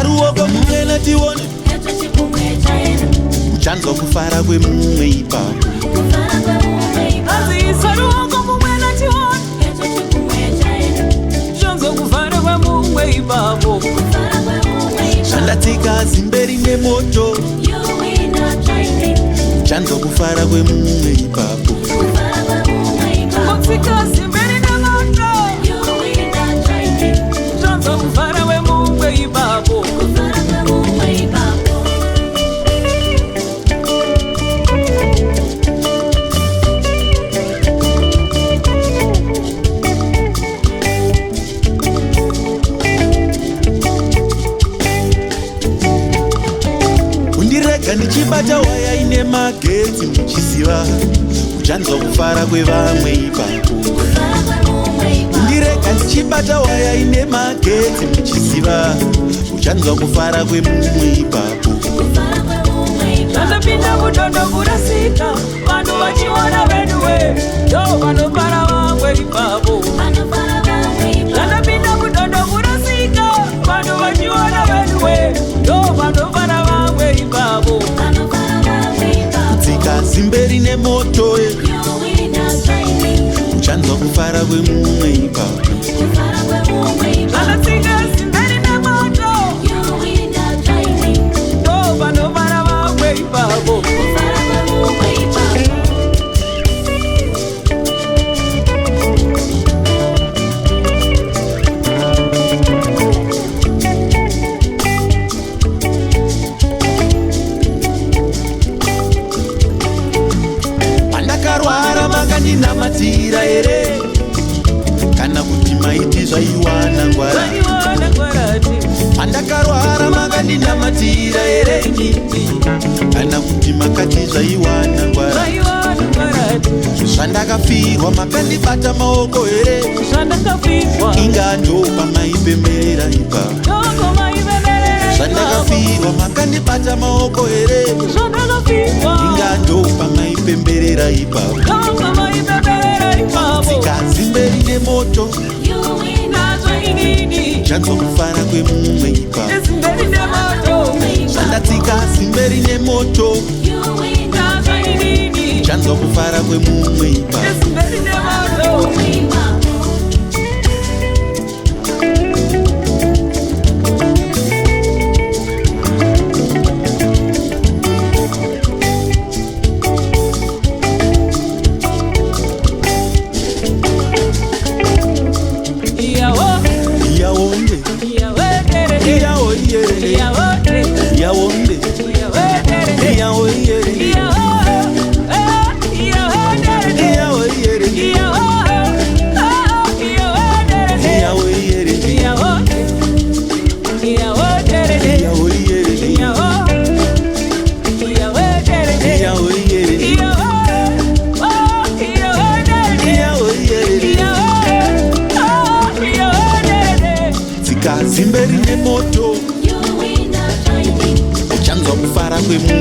ruoko mumwe tione uchanzwa kufara kwemumwe ipapo azisa ruoko mumwe tione uchanzwa kufara kwemumwe ipapo zvandatsika zimberi nemoto uchanzwa kufara kwemumwe ipapo kutsika zimberi nemoto uchanzwa kufara kwemumwe ipapo ndichibata waya ine magetsi muchiziva uchanzwa kufara kwevamwe ipapo ndirega ndichibata waya ine magetsi muchiziva uchanzwa kufara kwemumwe ipapo zvazopinda mutondo kurasika vanhu vachiona veduwe ndo vanofara vamwe ipapo zvazopinda mutondo kurasika vanhu vachiona veduwe ndo vanofara vamwe ipapo kutsika zimberi nemoto uchanzwa kufara kwemumwe ipapo zvakatsika zimberi nemoto ndo vanofara vamwe ipapo ndinamatira ere kana kuti maiti zvaiwana ngwara pandakarwara makandinamatira ere kana kuti makati zvaiwana ngwara zvandakafirwa makandibata maoko ere inga ndo pamaipemberera ipapo zvandakafirwa makandibata maoko ere inga ndo pamaipemberera ipapo tsika zimberi nemoto chanzwa kufara kwemumwe ipapo zvandatsika zimberi nemoto chanzwa kufara kwemumwe ipapo zimberi nemoto uchanzwa kufara kwemumwe